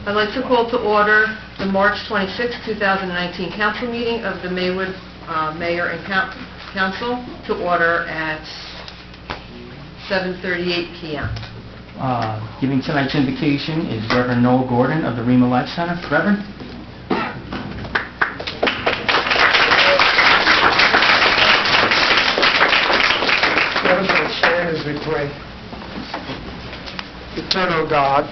I'd like to call to order the March 26, 2019 council meeting of the Maywood Mayor and Council to order at 7:38 p.m. Giving tonight's invocation is Reverend Noah Gordon of the Rema Life Center. Reverend? Let us stand as we pray. Eternal God,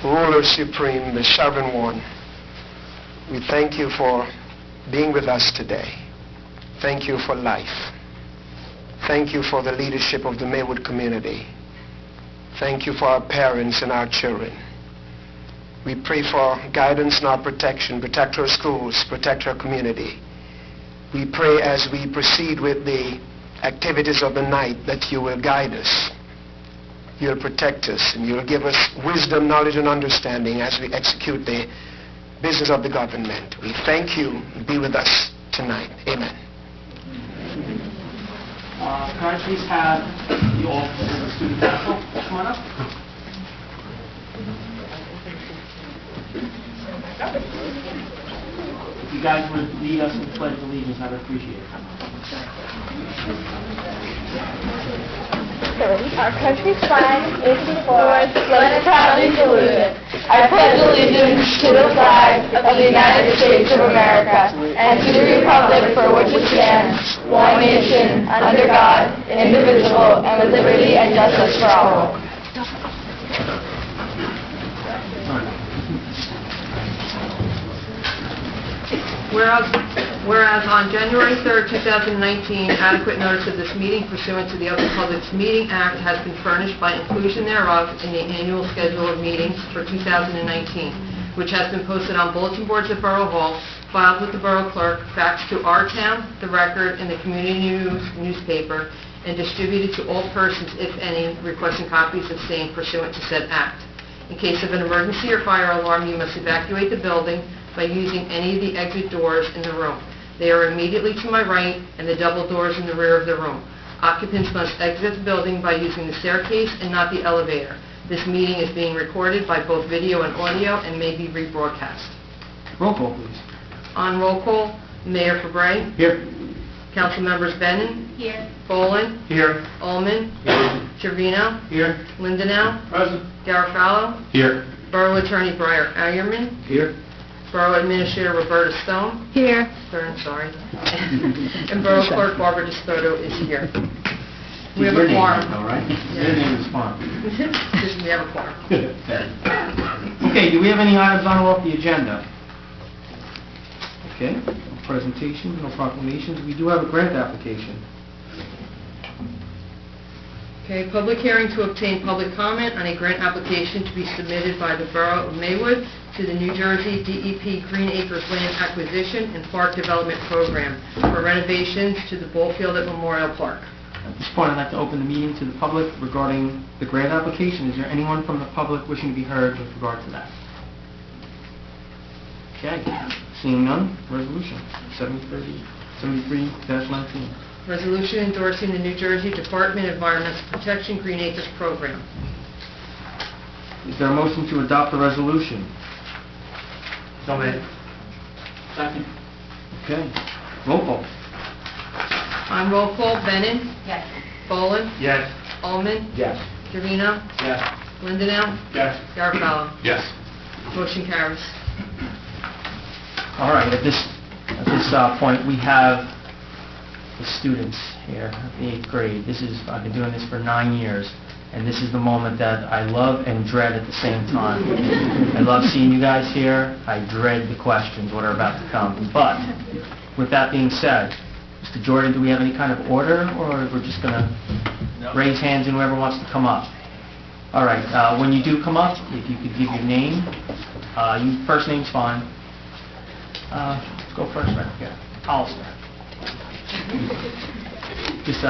ruler supreme, the sovereign one, we thank you for being with us today. Thank you for life. Thank you for the leadership of the Maywood community. Thank you for our parents and our children. We pray for guidance and our protection. Protect our schools, protect our community. We pray as we proceed with the activities of the night that you will guide us. You'll protect us, and you'll give us wisdom, knowledge, and understanding as we execute the business of the government. We thank you. Be with us tonight. Amen. Can I please have the officers of the student council come on up? If you guys would lead us in the Pledge of Allegiance, I'd appreciate it. Our country's flag is before us, let us proudly salute it. I pledge allegiance to the flag of the United States of America and to the republic for which it stands, one nation, under God, indivisible, and with liberty and justice for all. Whereas on January 3rd, 2019, adequate notice of this meeting pursuant to the Open Public Meeting Act has been furnished by inclusion thereof in the annual schedule of meetings for 2019, which has been posted on bulletin boards at Borough Hall, filed with the Borough Clerk, faxed to our town, the Record, and the Community News newspaper, and distributed to all persons, if any, requesting copies of same pursuant to said act. In case of an emergency or fire alarm, you must evacuate the building by using any of the exit doors in the room. They are immediately to my right and the double doors in the rear of the room. Occupants must exit the building by using the staircase and not the elevator. This meeting is being recorded by both video and audio and may be rebroadcast. Roll call, please. On roll call, Mayor Fabre. Here. Council members Bennon. Here. Boland. Here. Ullman. Here. Trevino. Here. Lindenau. Present. Garofalo. Here. Borough Attorney Breyer Ayerman. Here. Borough Administrator Roberta Stone. Here. Stern, sorry. And Borough Clerk Barbara DeSoto is here. We have a Your name, quorum. all right? Yeah. Your name is fine. We have a quorum. Okay, do we have any items on or off the agenda? Okay, no presentations, no proclamations. We do have a grant application. Okay, public hearing to obtain public comment on a grant application to be submitted by the Borough of Maywood to the New Jersey DEP Green Acres Land Acquisition and Park Development Program for renovations to the ball field at Memorial Park. At this point, I'd like to open the meeting to the public regarding the grant application. Is there anyone from the public wishing to be heard with regard to that? Okay, seeing none, resolution 73-19. Resolution endorsing the New Jersey Department of Environmental Protection Green Acres Program. Is there a motion to adopt the resolution? So made. Second. Okay, roll call. On roll call, Bennon. Yes. Boland. Yes. Ullman. Yes. Trevino. Yes. Lindenau. Yes. Garofalo. Yes. Motion carries. All right, at this point, we have the students here at the 8th grade. I've been doing this for 9 years, and this is the moment that I love and dread at the same time. I love seeing you guys here. I dread the questions, what are about to come. But with that being said, Mr. Jordan, do we have any kind of order, or we're just going to raise hands and whoever wants to come up? All right, when you do come up, if you could give your name, first name's fine. Let's go first right here. Hollister. Just,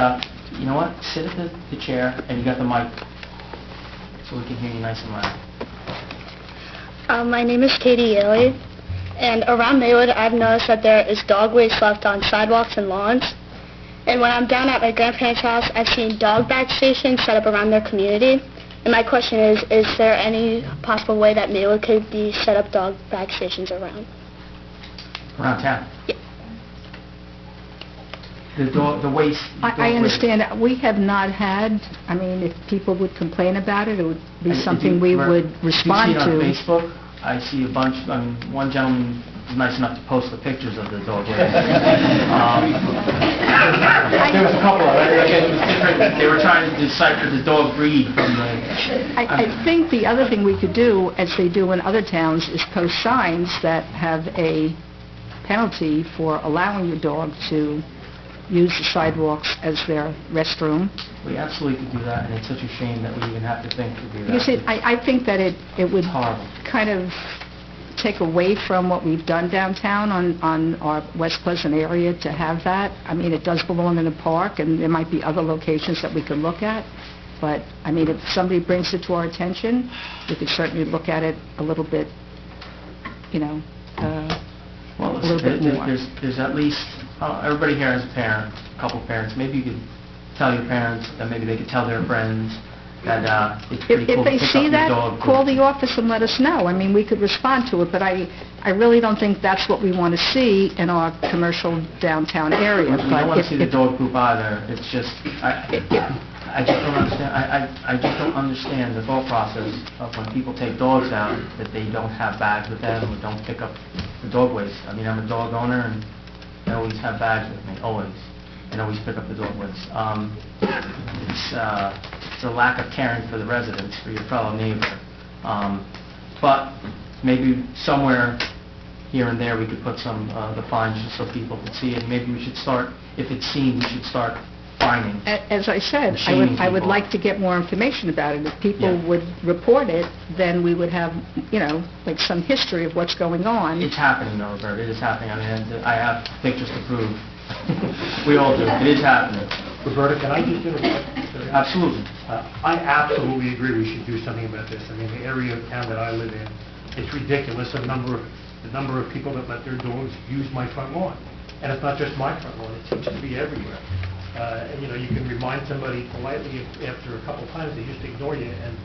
you know what? Sit at the chair, and you got the mic, so we can hear you nice and loud. My name is Katie Yaley, and around Maywood, I've noticed that there is dog waste left on sidewalks and lawns. And when I'm down at my grandparents' house, I've seen dog bag stations set up around their community. And my question is there any possible way that Maywood could be set up dog bag stations around? Around town? Yeah. The waste... I understand. We have not had, I mean, if people would complain about it, it would be something we would respond to. You see on Facebook, I see a bunch, I mean, one gentleman was nice enough to post the pictures of the dog waste. There was a couple of them. Again, it was different. They were trying to decipher the dog breed from the... I think the other thing we could do, as they do in other towns, is post signs that have a penalty for allowing your dog to use the sidewalks as their restroom. We absolutely could do that, and it's such a shame that we even have to think to do that. You see, I think that it would Horrible. kind of take away from what we've done downtown on our West Pleasant area to have that. I mean, it does belong in a park, and there might be other locations that we could look at. But, I mean, if somebody brings it to our attention, we could certainly look at it a little bit, you know, Well, a little bit more. There's at least, everybody here has a parent, a couple parents. Maybe you could tell your parents, that maybe they could tell their friends that it's pretty cool If to they pick see up that, your dog. call the office and let us know. I mean, we could respond to it, but I really don't think that's what we want to see in our commercial downtown area. We don't want to see the dog poop either. It's just, I just don't understand. I just don't understand the thought process of when people take dogs out, that they don't have bags with them or don't pick up the dog waste. I mean, I'm a dog owner, and I always have bags with me, always, and always pick up the dog waste. It's a lack of caring for the residents, for your fellow neighbor. But maybe somewhere here and there we could put some the fines just so people can see it. Maybe we should start, if it's seen, we should start fining. As I said, Shaming I would people. like to get more information about it. If people Yeah. would report it, then we would have, you know, like some history of what's going on. It's happening, though, Bert. It is happening. I mean, I have pictures to prove. We all do. It is happening. Roberta, can I just interrupt? Absolutely. I absolutely agree we should do something about this. I mean, the area of town that I live in, it's ridiculous, the number of people that let their dogs use my front lawn. And it's not just my front lawn, it seems to be everywhere. You know, you can remind somebody politely after a couple times, they just ignore you, and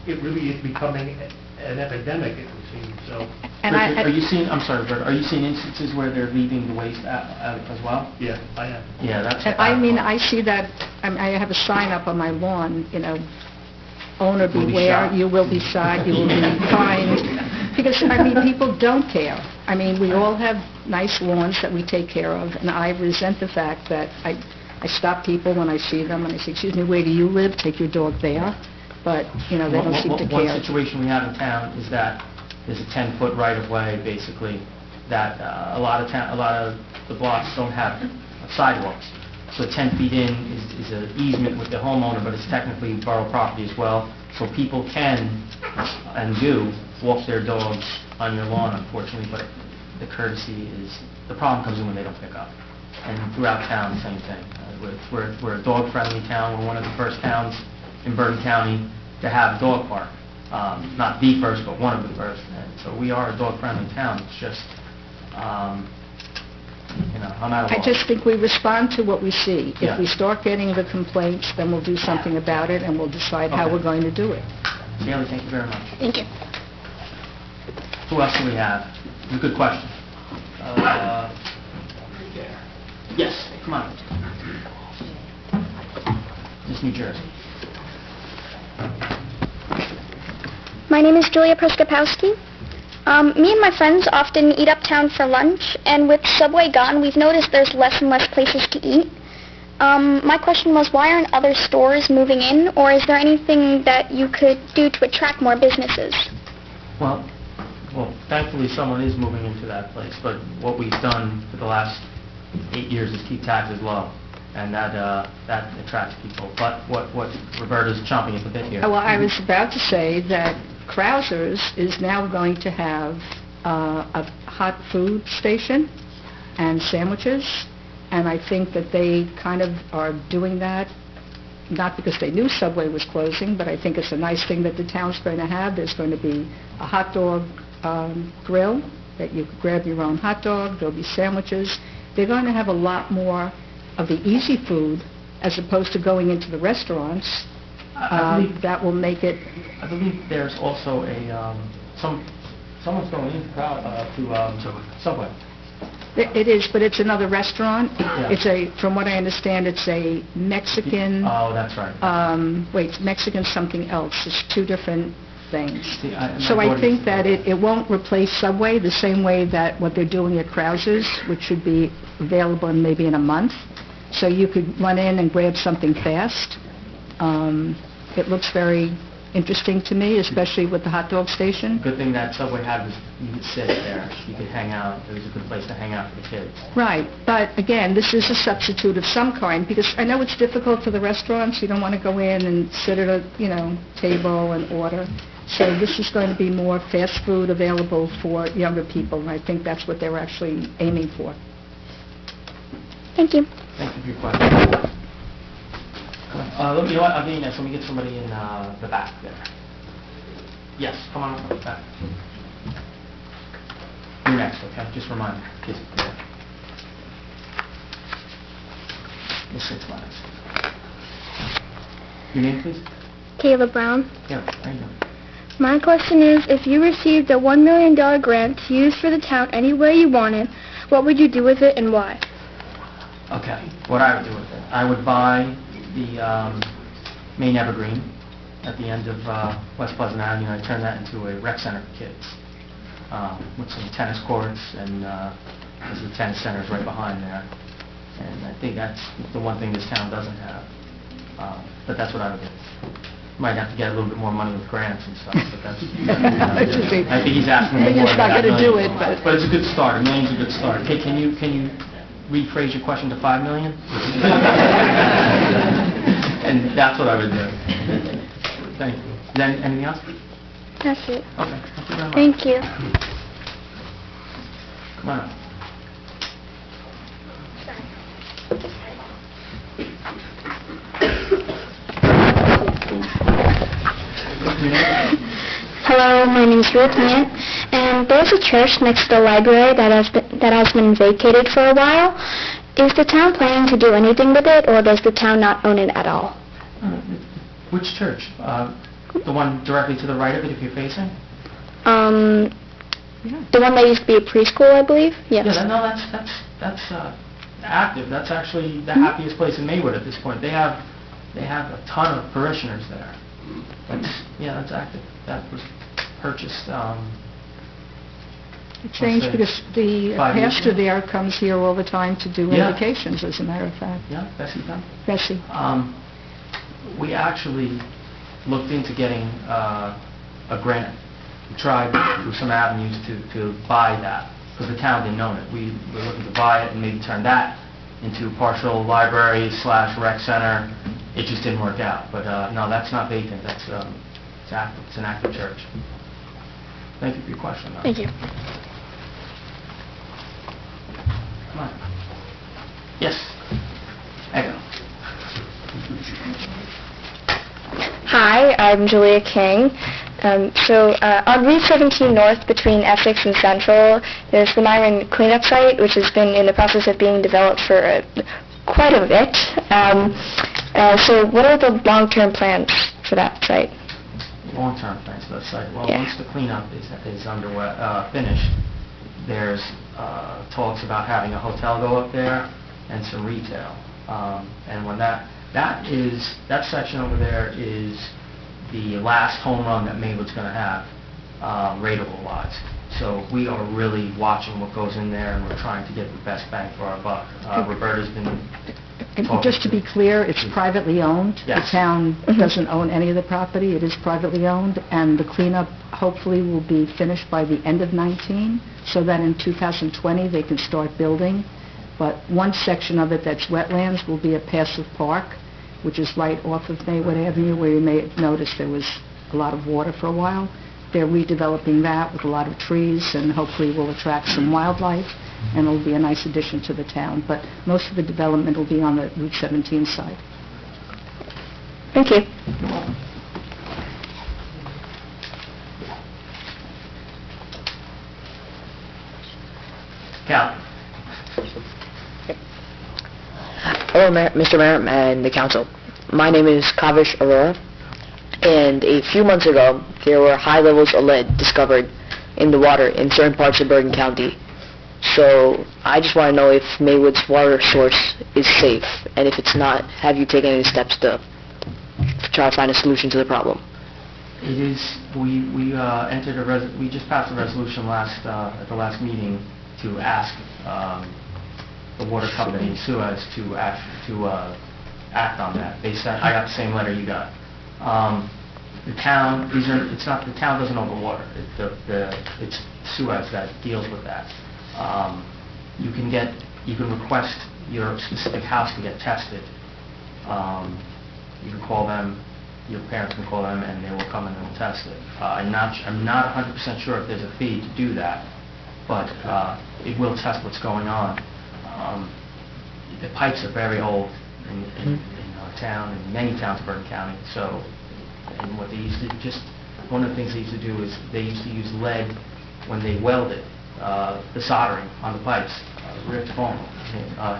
it really is becoming an epidemic, it would seem, so... And Are you seeing, I'm sorry, Bert, are you seeing instances where they're leaving the waste out as well? Yeah, I am. Yeah, that's... And I mean, I see that, I have a sign up on my lawn, you know, owner Will be beware, shot. you will be shot, you will be fined. Because, I mean, people don't care. I mean, we all have nice lawns that we take care of, and I resent the fact that I stop people when I see them, and I say, excuse me, where do you live? Take your dog there. But, you know, they don't seem to One care. situation we have in town is that there's a 10-foot right-of-way, basically, that a lot of the blocks don't have sidewalks. So 10 feet in is an easement with the homeowner, but it's technically borough property as well. So people can and do walk their dogs on your lawn, unfortunately, but the courtesy is, the problem comes in when they don't pick up. And throughout town, same thing. We're a dog-friendly town. We're one of the first towns in Bergen County to have a dog park. Not the first, but one of the first. And so we are a dog-friendly town. It's just, you know, I'm out of I just think we respond to what we see. Yeah. If we start getting the complaints, then we'll do something about it, and we'll decide how Okay. we're going to do it. Bailey, thank you very much. Thank you. Who else do we have? It's a good question. Yes, come on. This is New Jersey. My name is Julia Proskopowski. Me and my friends often eat uptown for lunch, and with Subway gone, we've noticed there's less and less places to eat. My question was, why aren't other stores moving in, or is there anything that you could do to attract more businesses? Well, thankfully someone is moving into that place, but what we've done for the last 8 years is keep taxes low, and that attracts people. But what Roberta's chomping at the bit here. Well, I was about to say that Krauser's is now going to have a hot food station and sandwiches, and I think that they kind of are doing that, not because they knew Subway was closing, but I think it's a nice thing that the town's going to have. There's going to be a hot dog grill that you can grab your own hot dog. There'll be sandwiches. They're going to have a lot more of the easy food as opposed to going into the restaurants I believe- that will make it, I believe there's also someone's going in to Subway. it is, but it's another restaurant. Yeah. It's from what I understand, it's a Mexican, Oh, that's right. Mexican something else. It's two different things. See, my So I daughter's- think that it won't replace Subway the same way that what they're doing at Krauser's, which should be available in maybe in a month. So you could run in and grab something fast. It looks very interesting to me, especially with the hot dog station. Good thing that Subway had was you could sit there, you could hang out. It was a good place to hang out for the kids. Right, but again, this is a substitute of some kind, because I know it's difficult for the restaurants. You don't want to go in and sit at a, table and order. So this is going to be more fast food available for younger people, and I think that's what they were actually aiming for. Thank you. Thank you for your question. Let me get somebody in the back there. Yes, come on up the back. You're next, okay? Just remind me. Yes. Miss 6 minutes. Your name, please? Kayla Brown. Yeah, how you doing? My question is, if you received a $1 million grant to use for the town anywhere you wanted, what would you do with it and why? Okay, what I would do with it? I would buy the main evergreen at the end of West Pleasant Avenue. I'd turn that into a rec center for kids with some tennis courts, and there's the tennis centers right behind there. And I think that's the one thing this town doesn't have. But that's what I would do. Might have to get a little bit more money with grants and stuff, but that's... I think he's asking for more He's not than going to that do million. it, but... But it's a good start. $1 million's a good start. Okay, can you rephrase your question to $5 million? And that's what I would do. Thank you. Then anything else? That's it. Okay. Thank you very much. Thank you. Come on up. Hello, my name is Ruth Mant, and there's a church next to the library that has been vacated for a while. Is the town planning to do anything with it, or does the town not own it at all? Which church? The one directly to the right of it if you're facing? The one that used to be a preschool, I believe? Yes. Yeah, no, that's active. That's actually the happiest place in Maywood at this point. They have a ton of parishioners there. That's active. That was purchased. It changed because the 5 years pastor ago? there comes here all the time to do Yeah. invocations, as a matter of fact. Yeah, Bessie done. Bessie. We actually looked into getting a grant. We tried through some avenues to buy that, because the town didn't own it. We were looking to buy it and maybe turn that into partial library / rec center. It just didn't work out. But no, that's not vacant. It's active. It's an active church. Thank you for your question, though. Thank you. Come on. Yes. Echo. Hi, I'm Julia King. On Route 17 North between Essex and Central, there's the Myron cleanup site, which has been in the process of being developed for quite a bit. So what are the long-term plans for that site? Long-term plans for that site. Well, Yeah. once the cleanup is underway, finished, there's talks about having a hotel go up there and some retail. And when that section over there is the last home run that Maywood's going to have, rateable-wise. So we are really watching what goes in there, and we're trying to get the best bang for our buck. Roberta's been And talking just to be clear, it's privately owned. Yes. The town doesn't own any of the property. It is privately owned, and the cleanup hopefully will be finished by the end of 19, so that in 2020 they can start building. But one section of it that's wetlands will be a passive park, which is right off of Maywood Avenue, where you may have noticed there was a lot of water for a while. They're redeveloping that with a lot of trees, and hopefully will attract some wildlife, and it'll be a nice addition to the town. But most of the development will be on the Route 17 side. Thank you. Cal. Hello, Mr. Mayor and the council. My name is Kavish Arora. And a few months ago, there were high levels of lead discovered in the water in certain parts of Bergen County. So I just want to know if Maywood's water source is safe, and if it's not, have you taken any steps to try to find a solution to the problem? It is, we just passed a resolution at the last meeting to ask the water company, Suez, to act on that. They said, I got the same letter you got. The town, the town doesn't own the water. It's Suez that deals with that. You can request your specific house to get tested. You can call them, your parents can call them, and they will come and they will test it. I'm not 100% sure if there's a fee to do that, but it will test what's going on. The pipes are very old in our town, and many towns in Bergen County. So, and what they used to one of the things they used to do is they used to use lead when they welded the soldering on the pipes. Rich Bone,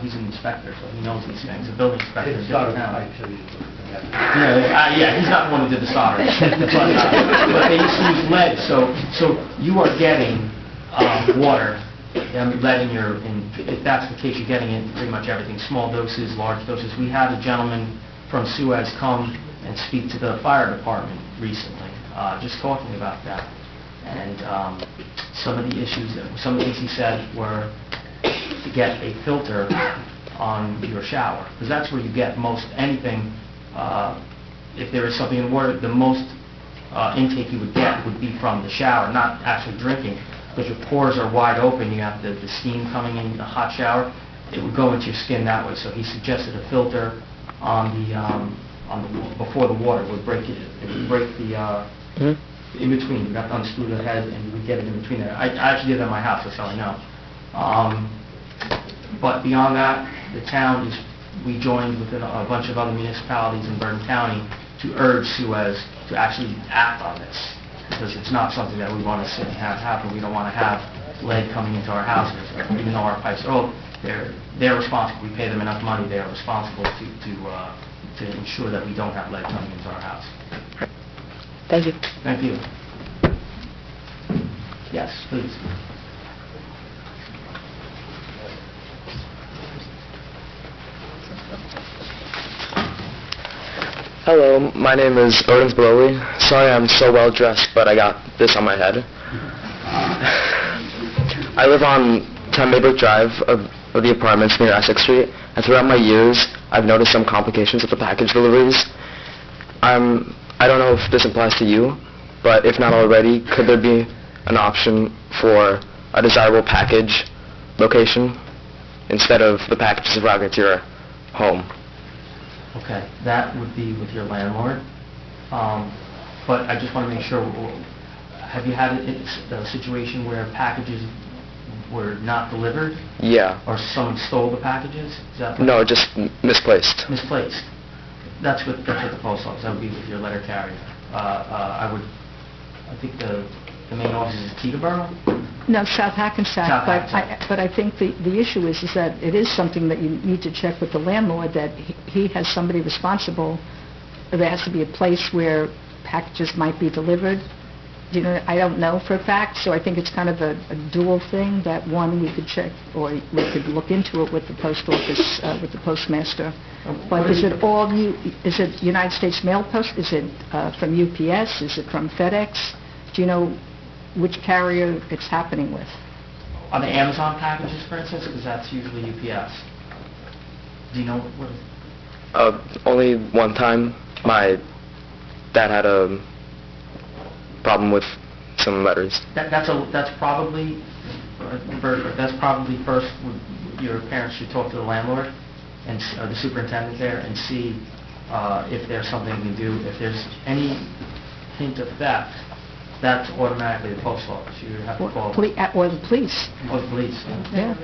he's an inspector, so he knows these things. A building inspector in different towns. Yeah, he's not the one who did the soldering. But they used to use lead, so you are getting water, lead if that's the case, you're getting it in pretty much everything, small doses, large doses. We had a gentleman from Suez come and speak to the fire department recently, just talking about that. And some of the things he said were to get a filter on your shower, because that's where you get most anything. If there is something in the water, the most intake you would get would be from the shower, not actually drinking, because your pores are wide open. You have the steam coming in the hot shower. It would go into your skin that way. So he suggested a filter on before the water would break it. It would break the in between. You have to unscrew the head and you would get it in between there. I actually did that at my house. That's how I know. But beyond that, the town we joined with a bunch of other municipalities in Bergen County to urge Suez to actually act on this, because it's not something that we want to sit and have happen. We don't want to have lead coming into our houses, even though our pipes are old. They're responsible. We pay them enough money. They are responsible to ensure that we don't have lead coming into our house. Thank you. Thank you. Yes, please. Hello, my name is Ordinances. Sorry I'm so well dressed, but I got this on my head. I live on 10 Maywood Drive of the apartments near Essex Street, and throughout my years, I've noticed some complications with the package deliveries. I don't know if this applies to you, but if not already, could there be an option for a desirable package location instead of the packages arriving at your home? Okay, that would be with your landlord. But I just want to make sure, have you had a situation where packages were not delivered? Yeah. Or someone stole the packages? Is that no, just misplaced. Misplaced. That's what the post office. That would be with your letter carrier. I think the main office is Teterboro? No, South Hackensack, but I think the issue is that it is something that you need to check with the landlord, that he has somebody responsible. There has to be a place where packages might be delivered. You know, I don't know for a fact, so I think it's kind of a dual thing, that one, we could check, or we could look into it with the post office, with the postmaster. But is it United States Mail Post? Is it from UPS? Is it from FedEx? Do you know which carrier it's happening with? On the Amazon packages, for instance, because that's usually UPS. Do you know what? Only one time, my dad had a problem with some letters. That's probably first. Your parents should talk to the landlord and the superintendent there and see if there's something we can do. If there's any hint of theft, that's automatically the post office. You have to call. Or the police. Or the police. Yeah.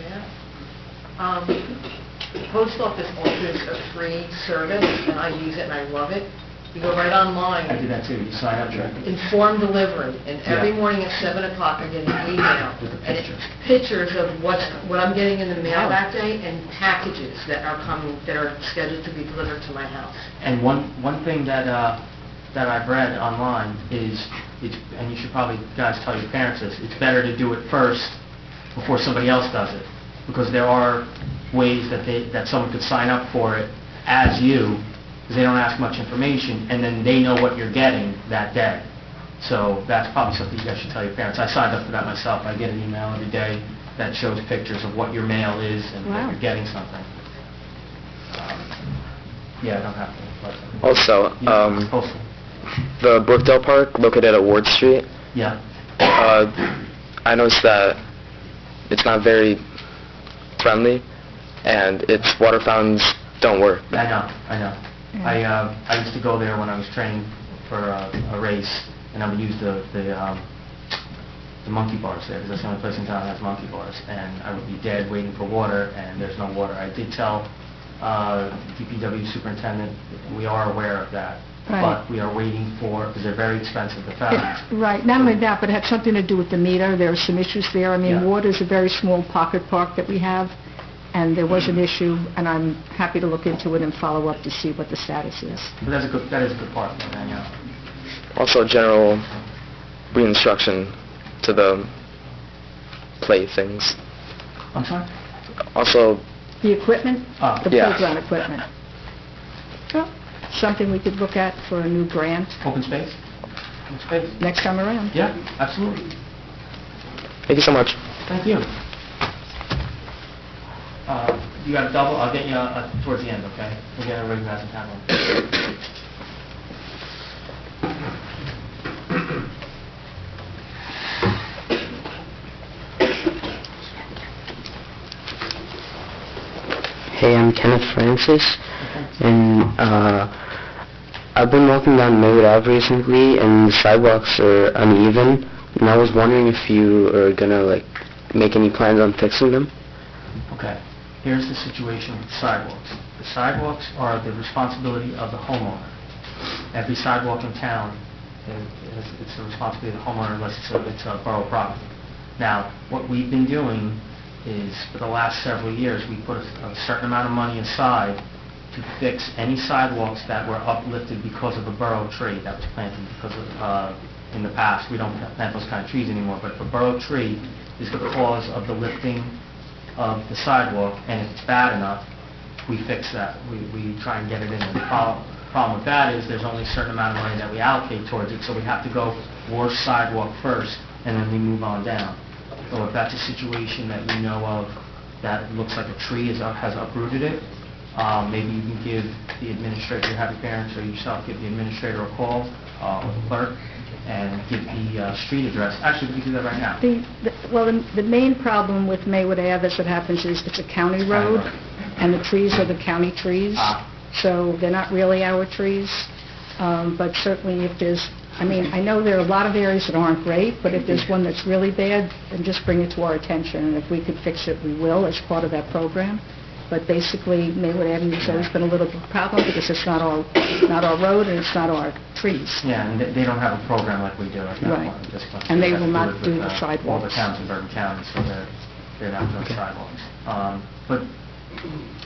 The post office offers a free service, and I use it and I love it. You go right online. I do that too. You sign up. Inform delivery, and every morning at 7 o'clock I get an email with the pictures. And pictures of what I'm getting in the mail that day, and packages that are coming, that are scheduled to be delivered to my house. And one thing that that I've read online is, and you should probably, guys, tell your parents this, it's better to do it first before somebody else does it, because there are ways that someone could sign up for it as you, because they don't ask much information, and then they know what you're getting that day. So that's probably something you guys should tell your parents. I signed up for that myself. I get an email every day that shows pictures of what your mail is and Wow. that you're getting something. Yeah, I don't have to. But Also, postal. the Brookdale Park located at Ward Street, Yeah. I noticed that it's not very friendly, and its water fountains don't work. I know. I used to go there when I was training for a race, and I would use the monkey bars there, because that's the only place in town that has monkey bars, and I would be dead waiting for water, and there's no water. I did tell DPW superintendent, we are aware of that, Right. but we are waiting for, because they're very expensive, the fountains. Right, not only that, but it had something to do with the meter. There are some issues there. I mean, Yeah. Ward is a very small pocket park that we have, and there was an issue, and I'm happy to look into it and follow up to see what the status is. But that is a good part, man, yeah. Also, general re-instruction to the playthings. I'm sorry? Also, The equipment? The Yeah. playground equipment. Well, something we could look at for a new grant Open space? Open space? next time around. Yeah, absolutely. thank you so much. Thank you. You got a double? I'll get you towards the end, okay? We'll get everybody who hasn't had one. Hey, I'm Kenneth Francis, and I've been walking down Maywood Ave recently, and the sidewalks are uneven, and I was wondering if you are gonna make any plans on fixing them. Okay, here's the situation with sidewalks. The sidewalks are the responsibility of the homeowner. Every sidewalk in town, it's the responsibility of the homeowner unless it's a borough property. Now, what we've been doing is, for the last several years, we put a certain amount of money aside to fix any sidewalks that were uplifted because of a borough tree that was planted because of, in the past. We don't plant those kind of trees anymore, but if a borough tree is the cause of the lifting of the sidewalk, and if it's bad enough, we fix that. We try and get it in. The problem with that is there's only a certain amount of money that we allocate towards it, so we have to go worst sidewalk first, and then we move on down. So if that's a situation that you know of that looks like a tree has uprooted it, maybe you can give the administrator, have your parents or yourself give the administrator a call, or the clerk, and give the street address. Actually, we can do that right now. The main problem with Maywood Ave, as it happens, is it's a county road, and the trees are the county trees, so they're not really our trees. But certainly if there's, I know there are a lot of areas that aren't great, but if there's one that's really bad, then just bring it to our attention, and if we could fix it, we will as part of that program. But basically, Maywood Avenue has always been a little bit of a problem because it's not our road and it's not our trees. Yeah, and they don't have a program like we do at that Right. point. Just like And they have to will not it do with, the All sidewalks. the towns in Bergen County, so they're not doing sidewalks. But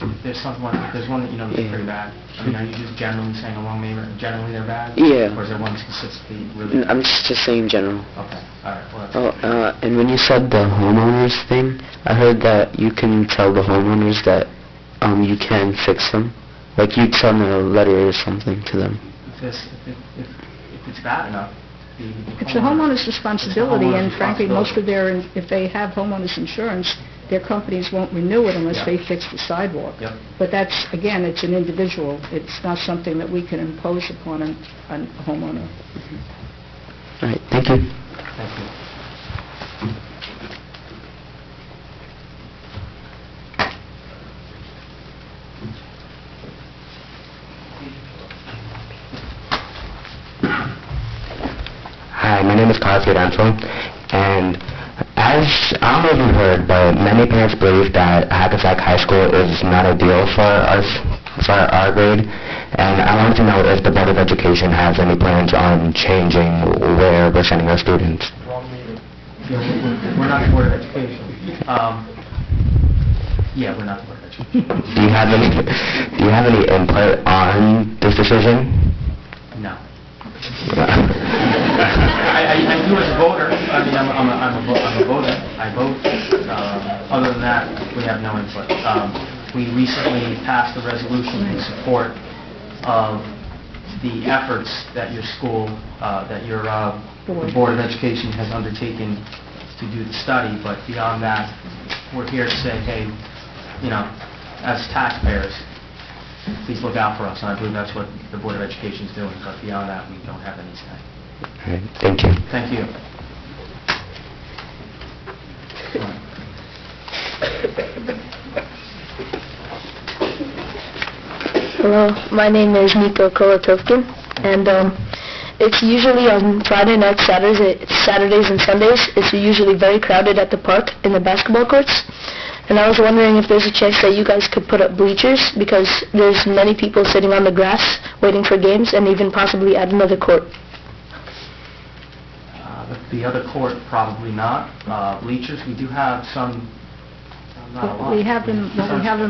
if there's one that you know is pretty bad, are you just generally saying along Maywood, generally they're bad? Yeah. Or is there one specifically really bad? I'm just saying general. Okay, all right, well, that's... And when you said the homeowners thing, I heard that you can tell the homeowners that you can fix them. Like you'd send a letter or something to them. If it's bad enough, It's the homeowner's responsibility, It's the homeowner's and frankly, most of responsibility. if they have homeowners insurance, their companies won't renew it unless Yep. they fix the sidewalk. Yep. But that's, again, it's an individual. It's not something that we can impose upon a homeowner. All right, thank you. Thank you. Hi, my name is Kyle Fiorenzo, and as I don't know if you've heard, but many parents believe that Hackensack High School is not ideal for our grade, and I wanted to know if the Board of Education has any plans on changing where we're sending our students. Yeah, we're not the Board of Education. Yeah, we're not the Board of Education. Do you have any input on this decision? No. I do as a voter. I mean, I'm a voter. I vote. Other than that, we have no input. We recently passed a resolution in support of the efforts that your school, that your the Board of Education has undertaken to do the study, but beyond that, we're here to say, hey, you know, as taxpayers, please look out for us, and I believe that's what the Board of Education is doing, but beyond that, we don't have any say. All right, thank you. Thank you. Hello, my name is Nico Kolotovkin, and it's usually on Friday nights, Saturdays and Sundays. It's usually very crowded at the park in the basketball courts. And I was wondering if there's a chance that you guys could put up bleachers, because there's many people sitting on the grass waiting for games, and even possibly add another court. The other court, probably not. Bleachers, we do have some, not a lot. We have them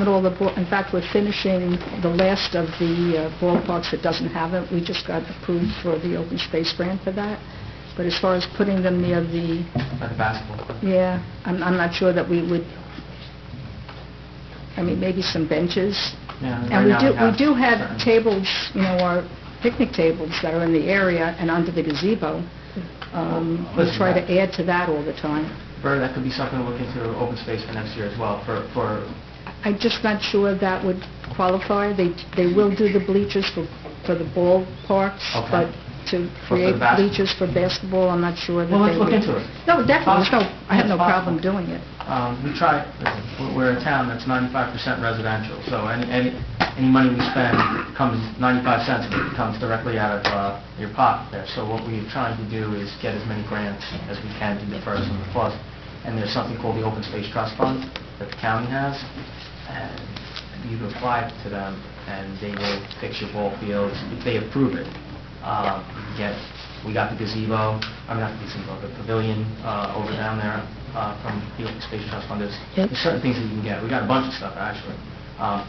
at all the, in fact, we're finishing the last of the ballparks that doesn't have it. We just got approved for the open space grant for that. But as far as putting them near the... By the basketball court. Yeah, I'm not sure that we would... I mean, maybe some benches. Yeah, And right we do have certain- tables, you know, our picnic tables that are in the area and under the gazebo. We Listen, try to add to that all the time. Bert, that could be something to look into open space for next year as well, for I'm just not sure that would qualify. They will do the bleachers for the ballparks, Okay. but to For the create basketball. bleachers for basketball, I'm not sure that Well, they let's would. look into it. No, definitely. I have no It's possible. problem doing it. We try, listen, we're a town that's 95% residential, so any money we spend comes, 95 cents of it comes directly out of your pot there. So what we're trying to do is get as many grants as we can to the first and the plus. And there's something called the Open Space Trust Fund that the county has, and you apply to them, and they will fix your ball fields if they approve it. We got the gazebo, not the gazebo, the pavilion over down there from the Open Space Trust Fund. There's certain things that you can get. We got a bunch of stuff, actually,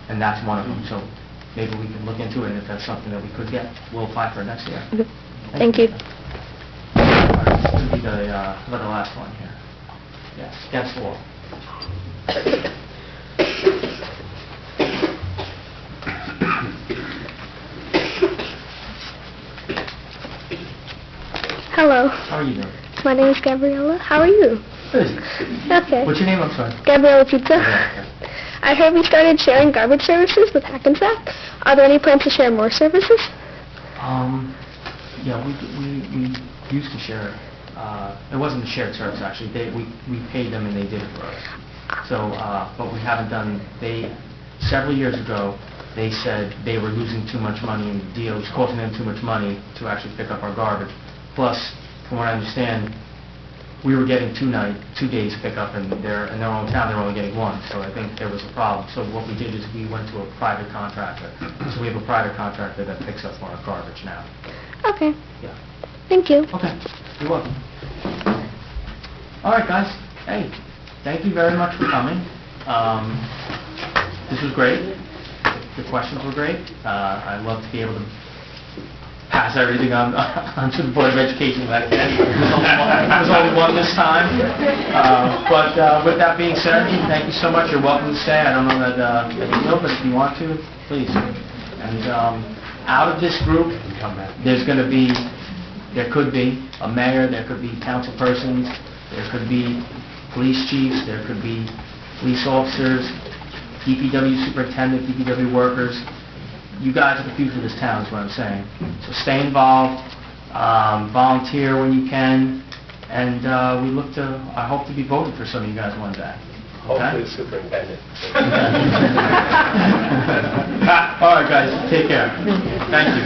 and that's one of them. So maybe we can look into it, and if that's something that we could get, we'll apply for it next year. Thank you. All right, this will be the last one here. Yes, against the wall. Hello, How are you doing? my name is Gabriella. How are you? Good. Okay. What's your name? I'm sorry. Gabriella Pizza. Okay. I heard we started sharing garbage services with Hackensack. Are there any plans to share more services? Yeah, we used to share it. It wasn't a shared service, actually. We paid them and they did it for us. So, but we haven't done, several years ago, they said they were losing too much money in the deal. It was costing them too much money to actually pick up our garbage. Plus, from what I understand, we were getting 2 days pickup, and in their own town, they were only getting 1. So I think there was a problem. So what we did is we went to a private contractor. So we have a private contractor that picks up our garbage now. Okay. Yeah. Thank you. Okay, you're welcome. All right, guys. Hey, thank you very much for coming. This was great. The questions were great. I'd love to be able to pass everything on to the Board of Education back then. There was only one this time. But with that being said, thank you so much. You're welcome to stay. I don't know that you will, but if you want to, please. And out of this group, there could be a mayor, there could be council persons, there could be police chiefs, there could be police officers, DPW superintendent, DPW workers. You guys are the future of this town, is what I'm saying. So stay involved, volunteer when you can, and I hope to be voting for some of you guys one day. Hopefully superintendent. All right, guys, take care. Thank you.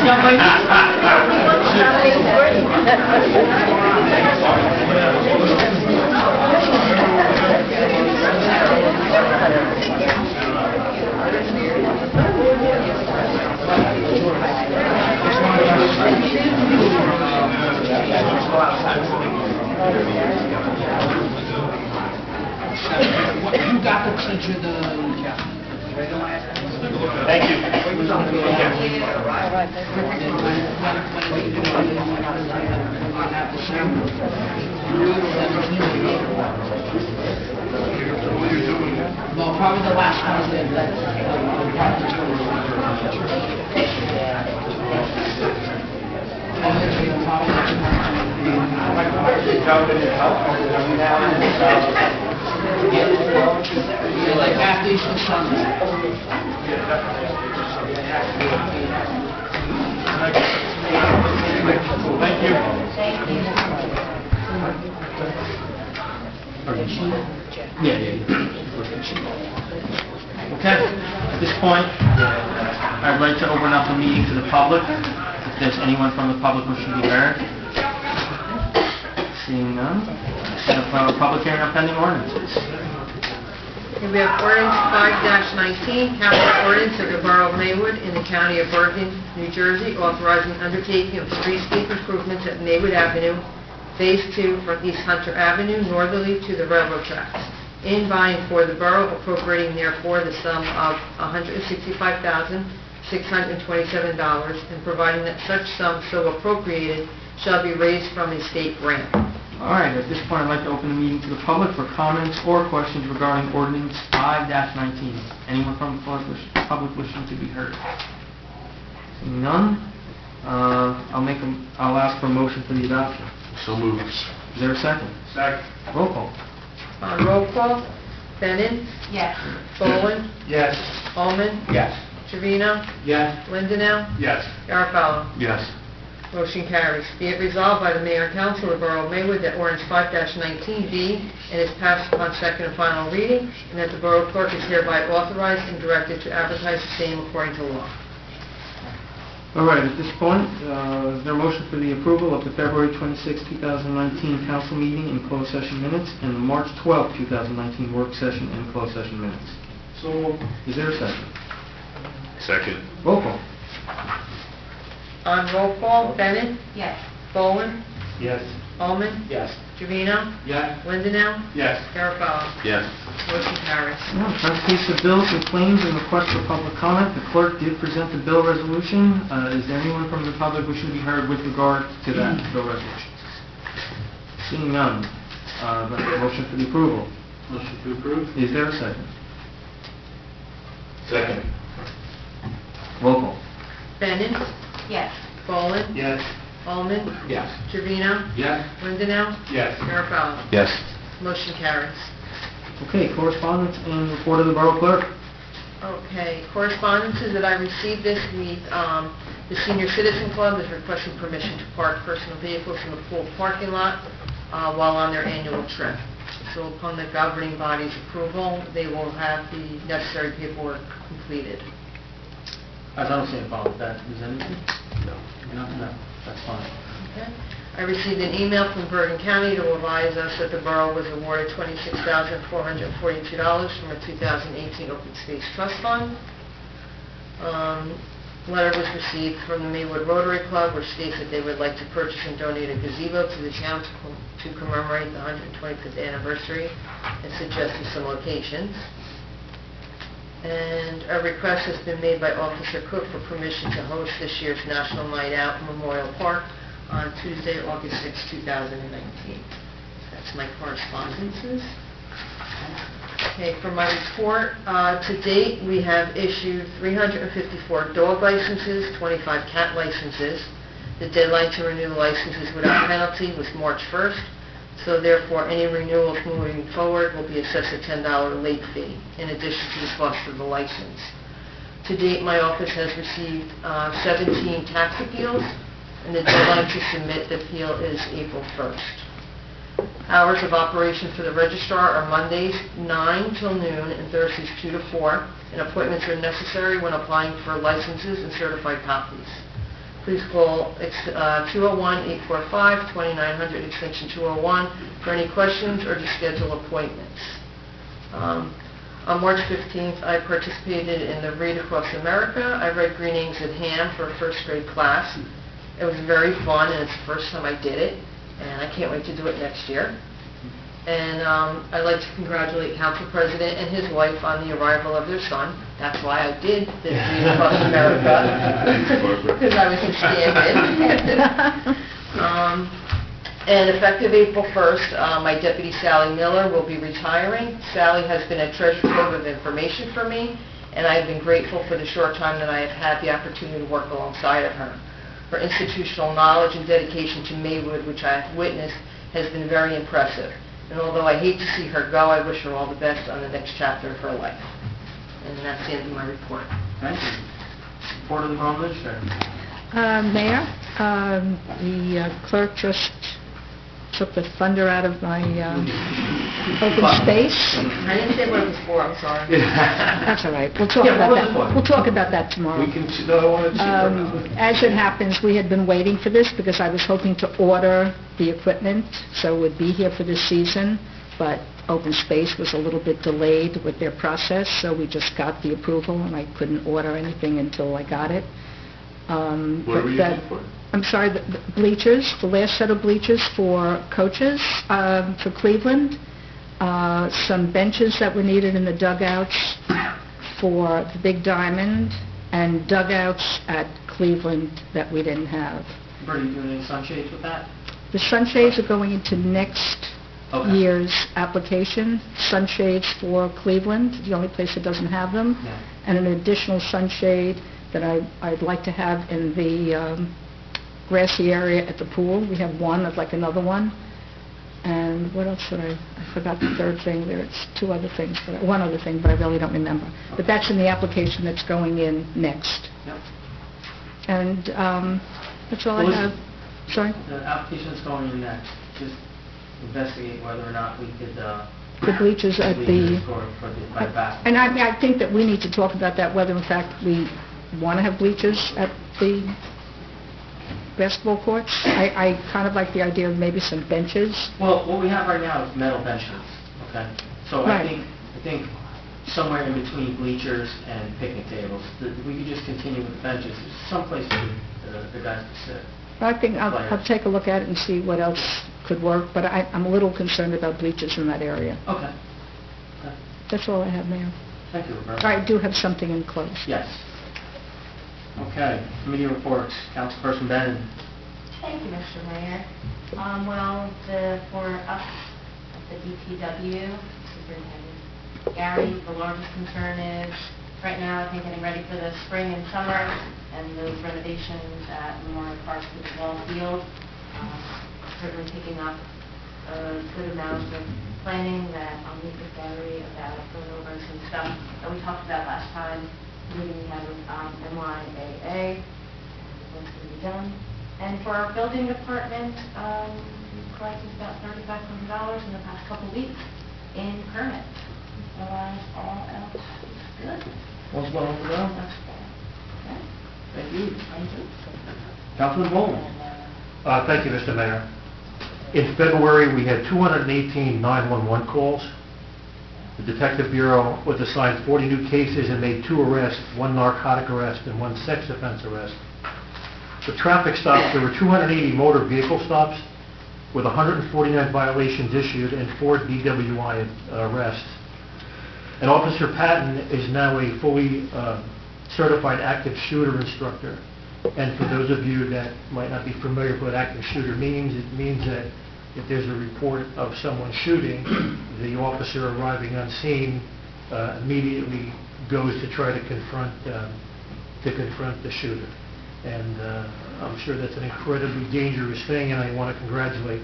You got the teacher, Thank you. Well, probably the last one is like after Easter Sunday. Thank you. Yeah. Okay, at this point, I'd like to open up the meeting to the public. If there's anyone from the public wishing to be heard. Seeing none, set up a public hearing on pending ordinances. Here we have ordinance 5-19, capital ordinance of the Borough of Maywood in the County of Bergen, New Jersey, authorizing undertaking of streetscape improvements at Maywood Avenue, Phase 2 from East Hunter Avenue northerly to the railroad tracks, in by and for the borough, appropriating therefore the sum of $165,627, and providing that such sum so appropriated shall be raised from a state grant. All right, at this point, I'd like to open the meeting to the public for comments or questions regarding ordinance 5-19. Anyone from the public wishing to be heard? Seeing none, I'll ask for a motion for the adoption. So moved. Is there a second? Second. Roll call. On roll call, Bennett, Yes. Bowen, Yes. Allman, Yes. Trevino, Yes. Lindenau, Yes. Garofalo. Yes. Motion carries. Be it resolved by the Mayor and Council of the Borough of Maywood that ordinance 5-19 be and is passed upon second and final reading, and that the Borough Clerk is hereby authorized and directed to advertise the same according to law. All right, at this point, is there a motion for the approval of the February 26, 2019 council meeting in closed session minutes and the March 12, 2019 work session and closed session minutes? So, Is there a second? Second. Roll call. On roll call, Bennett, Yes. Bowen, yes. Allman, Yes. Trevino, Yes. Lindenau, Yes. Garofalo. Yes. Motion carries. Now, presentation of bills and claims and requests for public comment. The clerk did present the bill resolution. Is there anyone from the public wishing to be heard with regard to that bill resolution? Seeing none, motion for the approval. Motion to approve? Is there a second? Second. Roll call. Bennett, Yes. Bowen, Yes. Allman, Yes. Trevino, Yes. Lindenau, Yes. Garofalo. Yes. Motion carries. Okay, correspondence and report of the borough clerk. Okay, correspondences that I received this week, the Senior Citizen Club is requesting permission to park personal vehicles in the pool parking lot while on their annual trip. So upon the governing body's approval, they will have the necessary paperwork completed. I don't see a problem with that. Is anything? No. No, that's fine. Okay. I received an email from Bergen County to advise us that the borough was awarded $26,442 from a 2018 Open Space Trust Fund. Letter was received from the Maywood Rotary Club, which states that they would like to purchase and donate a gazebo to the town to commemorate the 125th anniversary, and suggested some locations. And a request has been made by Officer Cook for permission to host this year's National Night Out in Memorial Park on Tuesday, August 6, 2019. That's my correspondences. Okay, for my report, to date, we have issued 354 dog licenses, 25 cat licenses. The deadline to renew the licenses without penalty was March 1st, so therefore any renewals moving forward will be assessed a $10 late fee, in addition to the cost of the license. To date, my office has received 17 tax appeals, and the deadline to submit the appeal is April 1st. Hours of operation for the registrar are Mondays 9 till noon and Thursdays 2 to 4, and appointments are necessary when applying for licenses and certified copies. please call 201-845-2900, extension 201, for any questions or to schedule appointments. On March 15th, I participated in the Read Across America. I read Greenings at Ham for a first grade class. It was very fun, and it's the first time I did it, and I can't wait to do it next year. And I'd like to congratulate Council President and his wife on the arrival of their son. That's why I did this Read Across America, because I was in stand-in. And effective April 1st, my deputy Sally Miller will be retiring. Sally has been a treasure trove of information for me, and I've been grateful for the short time that I have had the opportunity to work alongside of her. Her institutional knowledge and dedication to Maywood, which I have witnessed, has been very impressive. And although I hate to see her go, I wish her all the best on the next chapter of her life. And that's the end of my report. Thank you. Report of the Borough Administrator. Mayor, the clerk just took the thunder out of my open space. I didn't say what it was for, I'm sorry. That's all right. We'll talk Yeah, about what was it that. for? We'll talk about that tomorrow. We can, no, I wanted to see her now. As it happens, we had been waiting for this because I was hoping to order the equipment, so it would be here for this season, but open space was a little bit delayed with their process, so we just got the approval, and I couldn't order anything until I got it. What are we using for? I'm sorry, the bleachers, the last set of bleachers for coaches for Cleveland, some benches that were needed in the dugouts for the Big Diamond, and dugouts at Cleveland that we didn't have. Are you doing any sunshades with that? The sunshades are going into next Okay. year's application, sunshades for Cleveland, the only place that doesn't have them, Yeah. and an additional sunshade that I'd like to have in the grassy area at the pool. We have one, I'd like another one. And what else did I forgot the third thing there. It's two other things, one other thing, but I really don't remember. But that's in the application that's going in next. Yep. And that's all I Well, have. Sorry? The application's going in next. Just investigate whether or not we could... The bleachers at the... For the back. And I think that we need to talk about that, whether in fact we want to have bleachers at the basketball courts. I kind of like the idea of maybe some benches. Well, what we have right now is metal benches, okay? So Right. I think somewhere in between bleachers and picnic tables, we could just continue with the benches. There's some place for the guys to sit. I think I'll take a look at it and see what else could work, but I'm a little concerned about bleachers in that area. Okay. That's all I have, Mayor. Thank you, Roberta. I do have something in close. Yes. Okay, committee reports. Councilperson Bennett. Thank you, Mr. Mayor. For us at the DPW, Superintendent Gary, the largest concern is right now, I think, getting ready for the spring and summer and those renovations at Memorial Park to the ball field. Certainly picking up a good amount of planning that I'll meet with Gary about going over some stuff that we talked about last time. Meeting we had with MYAA, what's going to be done. And for our building department, we've collected about $3,500 in the past couple weeks in permits. Otherwise, all else is good. What's going on with that? That's good. Okay. Thank you. Thank you. Councilman Bowman. Thank you, Mr. Mayor. In February, we had 218 911 calls. The Detective Bureau was assigned 40 new cases and made 2 arrests, 1 narcotic arrest and 1 sex offense arrest. The traffic stops, there were 280 motor vehicle stops with 149 violations issued and 4 DWI arrests. And Officer Patton is now a fully certified active shooter instructor. And for those of you that might not be familiar with what active shooter means, it means that if there's a report of someone shooting, the officer arriving on scene immediately goes to try to confront the shooter. And I'm sure that's an incredibly dangerous thing, and I want to congratulate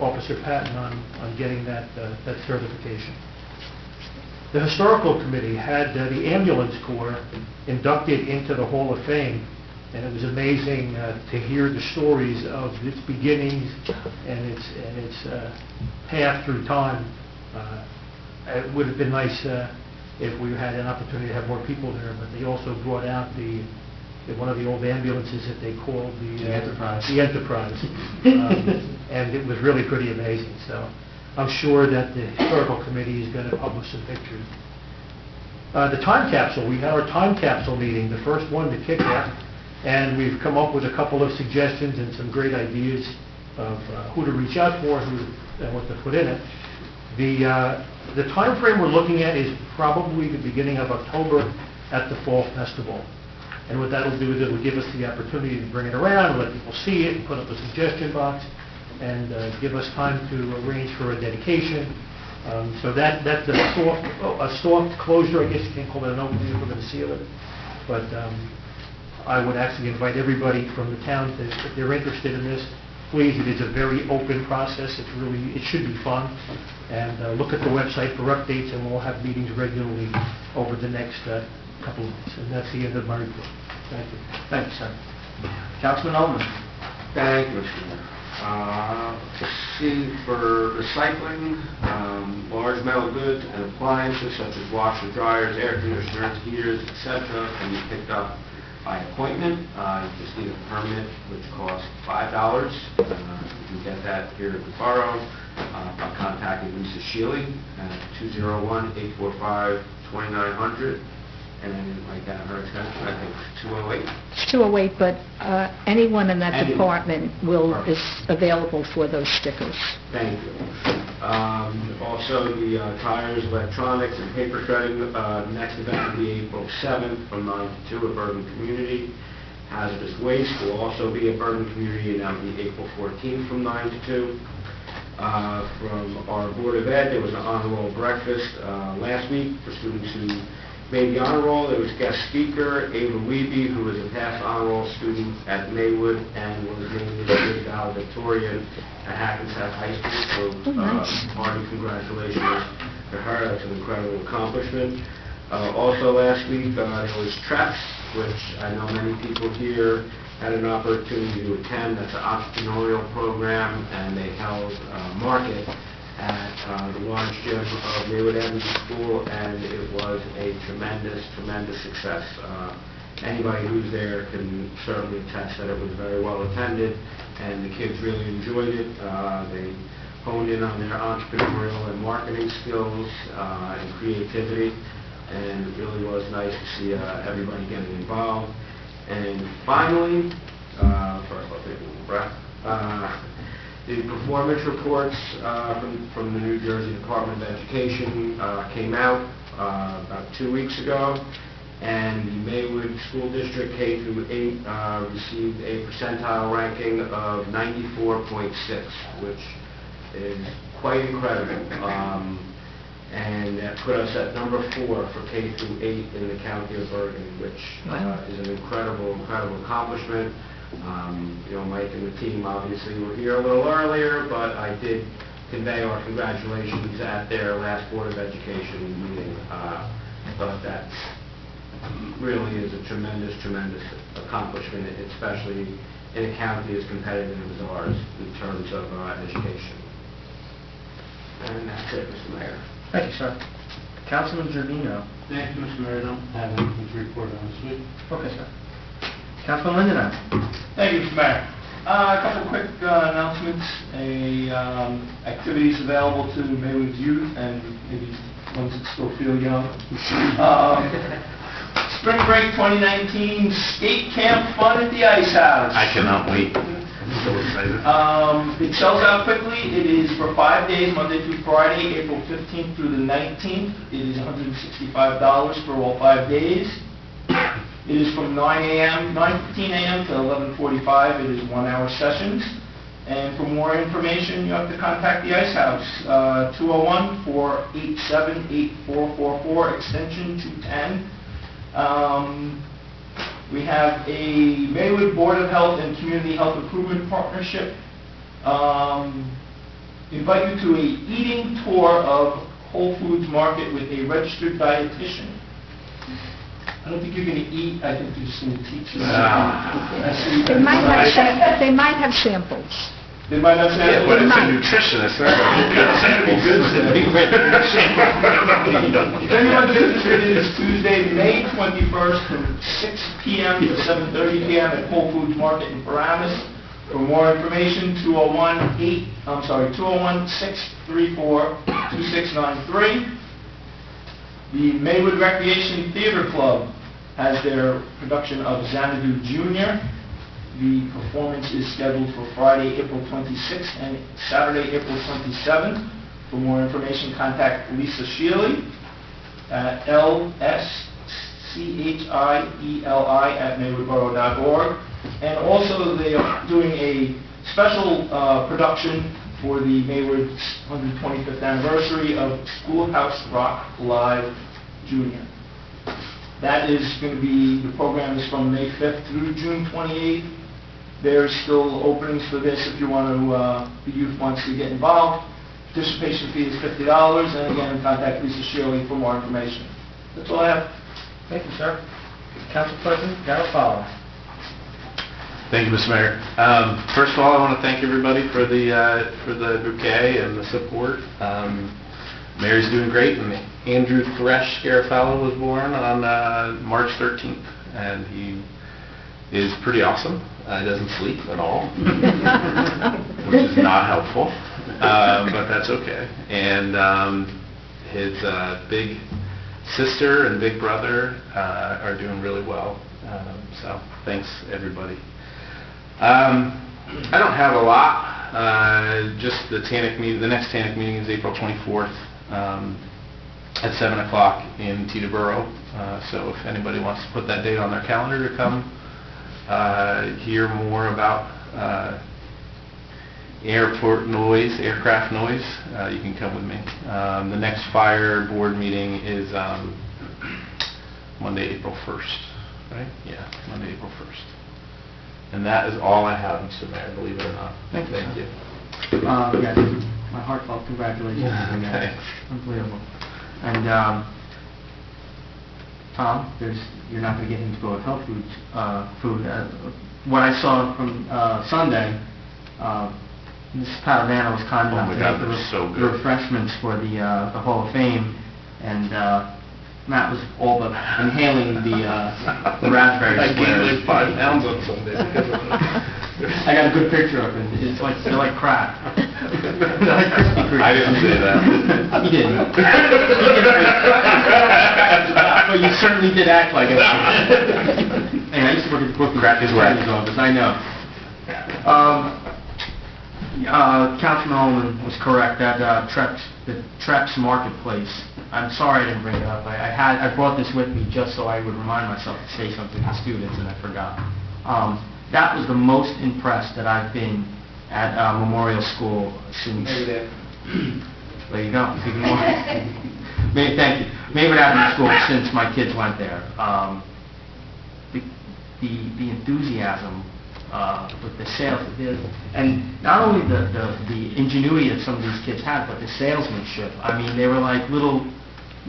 Officer Patton on getting that certification. The Historical Committee had the Ambulance Corps inducted into the Hall of Fame, and it was amazing to hear the stories of its beginnings and its path through time. It would have been nice if we had an opportunity to have more people there, but they also brought out the one of the old ambulances that they called the Enterprise. The Enterprise. And it was really pretty amazing. So I'm sure that the historical committee is going to publish some pictures. The time capsule, we had our time capsule meeting, the first one to kick off, and we've come up with a couple of suggestions and some great ideas of who to reach out for, and what to put in it. The time frame we're looking at is probably the beginning of October at the Fall Festival. And what that'll do is it'll give us the opportunity to bring it around, let people see it, and put up a suggestion box, and give us time to arrange for a dedication. So that's a soft closure. I guess you can't call it an opening, we're going to seal it. But I would actually invite everybody from the town, if they're interested in this, please, it is a very open process. It should be fun. And look at the website for updates, and we'll have meetings regularly over the next couple of months. And that's the end of my report. Thank you. Thank you, sir. Councilman Ullman. Thank you, Mr. Mayor. See, for recycling, large metal goods and appliances such as washers, dryers, air conditioners, heaters, etc. can be picked up by appointment. You just need a permit, which costs $5. You can get that here at the Borough by contacting Lisa Shealy at 201-845-2900. And like her extension, I think it's 208. It's 208, but anyone in that department is available for those stickers. Thank you. Also, the tires, electronics, and paper shredding, next event will be April 7th from 9 to 2 at Bergen Community. Hazardous waste will also be at Bergen Community, and that will be April 14th from 9 to 2. From our Board of Ed, there was an honor roll breakfast last week for students who made the honor roll. There was guest speaker Ava Wiebe, who was a past honor roll student at Maywood and was named the valedictorian at Hackensack High School. So, hearty congratulations to her. That's an incredible accomplishment. Also last week, there was TREPS, which I know many people here had an opportunity to attend. That's an entrepreneurial program, and they held a market at the large gym of Maywood Avenue School, and it was a tremendous, tremendous success. Anybody who's there can certainly attest that it was very well attended, and the kids really enjoyed it. They honed in on their entrepreneurial and marketing skills and creativity, and it really was nice to see everybody getting involved. And finally, first I'll take a little breath. The performance reports from the New Jersey Department of Education came out about 2 weeks ago, and the Maywood School District K through 8 received a percentile ranking of 94.6, which is quite incredible, and that put us at number 4 for K through 8 in the county of Bergen, which is an incredible, incredible accomplishment. Mike and the team obviously were here a little earlier, but I did convey our congratulations at their last Board of Education meeting. But that really is a tremendous, tremendous accomplishment, especially in a county as competitive as ours in terms of education. And that's it, Mr. Mayor. Thank you, sir. Councilman Giordino. Thank you, Mr. Mayor. I don't have anything to report on this week. Okay, sir. Councilman Lindenau. Thank you, Mr. Mayor. A couple of quick announcements. Activities available to Maywood's youth and maybe ones that still feel young. Spring Break 2019 Skate Camp Fun at the Ice House. I cannot wait. I'm so excited. It sells out quickly. It is for 5 days, Monday through Friday, April 15th through the 19th. It is $165 for all 5 days. It is from 9:15 a.m. to 11:45. It is 1-hour sessions. And for more information, you have to contact the Ice House, 201-487-8444, extension 210. We have a Maywood Board of Health and Community Health Improvement Partnership. Invite you to a eating tour of Whole Foods Market with a registered dietitian. I don't think you're going to eat. I think you're just going to teach them. They might have samples. Did my notes have Yeah, but it's a nutritionist, right? If anyone's interested, it is Tuesday, May 21st from 6 p.m. to 7:30 p.m. at Whole Foods Market in Paramus. For more information, 201-634-2693. The Maywood Recreation Theater Club has their production of Xanadu Jr. The performance is scheduled for Friday, April 26th and Saturday, April 27th. For more information, contact Lisa Shealy at lschieli@maywoodborough.org. And also, they are doing a special production for the Maywood's 125th anniversary of Schoolhouse Rock Live Junior. That is going to be, the program is from May 5th through June 28th. There's still openings for this if you want to, the youth wants to get involved. Participation fee is $50, and again, contact Lisa Shirley for more information. That's all I have. Thank you, sir. Council President Garofalo. Thank you, Mr. Mayor. First of all, I want to thank everybody for the bouquet and the support. Mary's doing great, and Andrew Thresh Garofalo was born on March 13th, and he is pretty awesome. He doesn't sleep at all, which is not helpful, but that's okay. And his big sister and big brother are doing really well, so thanks, everybody. I don't have a lot, just the TANIC meeting. The next TANIC meeting is April 24th at 7 o'clock in Borough. So if anybody wants to put that date on their calendar to come hear more about airport noise, aircraft noise, you can come with me. The next fire board meeting is Monday, April 1st, right? Yeah, Monday, April 1st. And that is all I have, Mr. Mayor, believe it or not. Thank you. Yes, my heartfelt congratulations. Thanks. Unbelievable. And Tom, you're not going to get him to go with health food. What I saw from Sunday, Mrs. Padavano was kind enough to make the refreshments for the Hall of Fame, and Matt was all but inhaling the raspberry I squares. gained like 5 pounds on Sunday because of that. I got a good picture of it. It's like they're like crack. They're like Krispy Kreme. I didn't say that. You didn't. But you certainly did act like it. Hey, I used to work at the Brooklyn Crack is whack. office. I know. Councilman Ullman was correct. That the Treps Marketplace. I'm sorry I didn't bring it up. I brought this with me just so I would remind myself to say something to students, and I forgot. That was the most impressed that I've been at Memorial School since. There you go. Thank you. Maywood Avenue School since my kids went there. The enthusiasm with the sales, and not only the ingenuity that some of these kids had, but the salesmanship. I mean, they were like little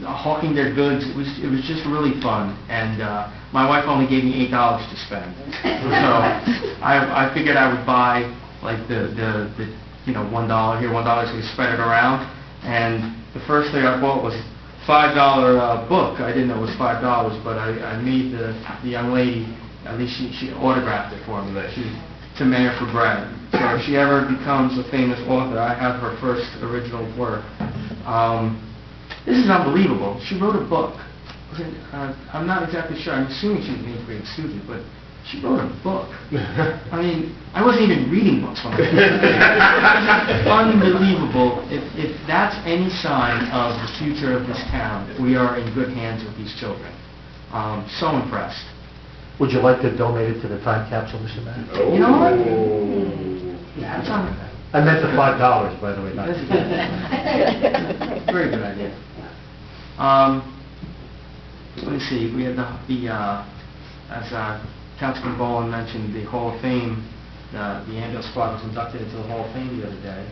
hawking their goods. It was just really fun, and my wife only gave me $8 to spend, so I figured I would buy like the $1 here, $1, so we spread it around. And the first thing I bought was $5 book. I didn't know it was $5, but I made the young lady, at least she autographed it for me. She's to Mayor for Bread. So if she ever becomes a famous author, I have her first original work. This is unbelievable. She wrote a book. I'm not exactly sure. I'm assuming she was an 8th grade student, but she wrote a book. I mean, I wasn't even reading books when I was unbelievable. If that's any sign of the future of this town, we are in good hands with these children. So impressed. Would you like to donate it to the time capsule, Mr. Mayor? You know what? Yeah, that's on that. I meant the $5, by the way. Not That's a good, very good idea. Let me see. We had as Councilman Bowen mentioned, the Hall of Fame. The ambulance squad was inducted into the Hall of Fame the other day,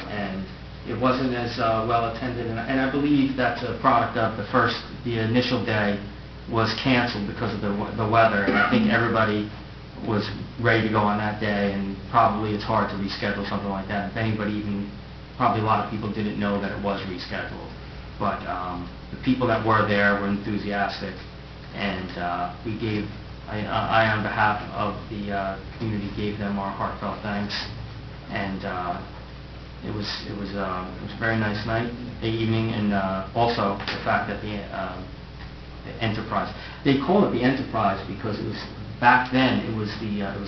and it wasn't as well attended. And I believe that's a product of the initial day was canceled because of the weather. And I think everybody was ready to go on that day, and probably it's hard to reschedule something like that. If anybody even, probably a lot of people didn't know that it was rescheduled. But the people that were there were enthusiastic, and we gave, I on behalf of the community gave them our heartfelt thanks, and it was a very nice night, evening, and also the fact that the Enterprise, they call it the Enterprise because it was, back then it was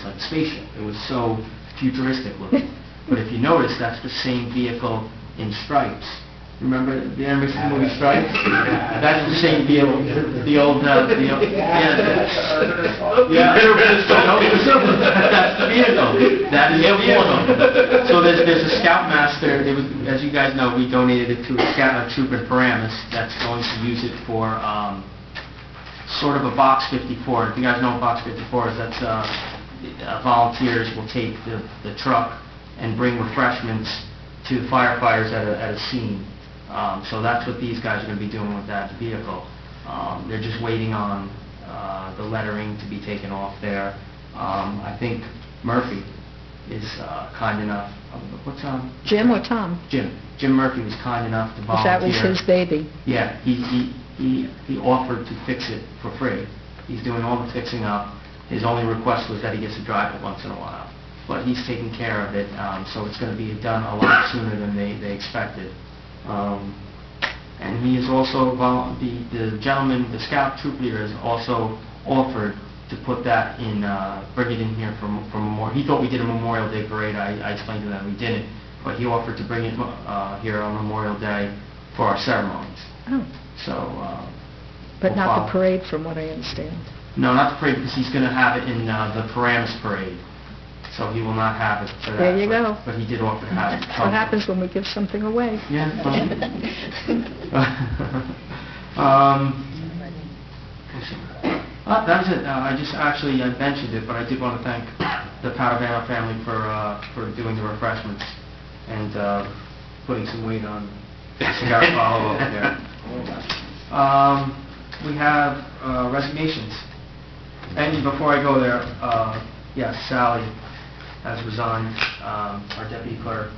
like a spaceship. It was so futuristic looking. But if you notice, that's the same vehicle in Stripes. Remember the movie Stripes? That's the same vehicle. The old yeah. That's the vehicle. That is the vehicle. So there's a Scoutmaster. It was, as you guys know, we donated it to a troop in Paramus that's going to use it for sort of a Box 54. If you guys know what Box 54 is, that's volunteers will take the truck and bring refreshments to firefighters at a scene. So that's what these guys are going to be doing with that vehicle. They're just waiting on the lettering to be taken off there. I think Murphy is kind enough. What's Jim or Tom? Jim. Jim Murphy was kind enough to volunteer. That was his baby. Yeah, he offered to fix it for free. He's doing all the fixing up. His only request was that he gets to drive it once in a while. But he's taking care of it, so it's going to be done a lot sooner than they expected. And he is also, the gentleman, the scout troop leader, has also offered to put that in, bring it in here for Memorial. He thought we did a Memorial Day parade. I explained to them we didn't, but he offered to bring it here on Memorial Day for our ceremonies. Oh. So, but not the parade, from what I understand. No, not the parade, because he's going to have it in the Paramus parade. So he will not have it for that. There you go. But he did offer to have it. What happens when we give something away? Yeah. That was it. I just actually mentioned it, but I did want to thank the Padavano family for doing the refreshments and putting some weight on cigar follow over there. We have resignations. And before I go there, yes, Sally has resigned, our deputy clerk.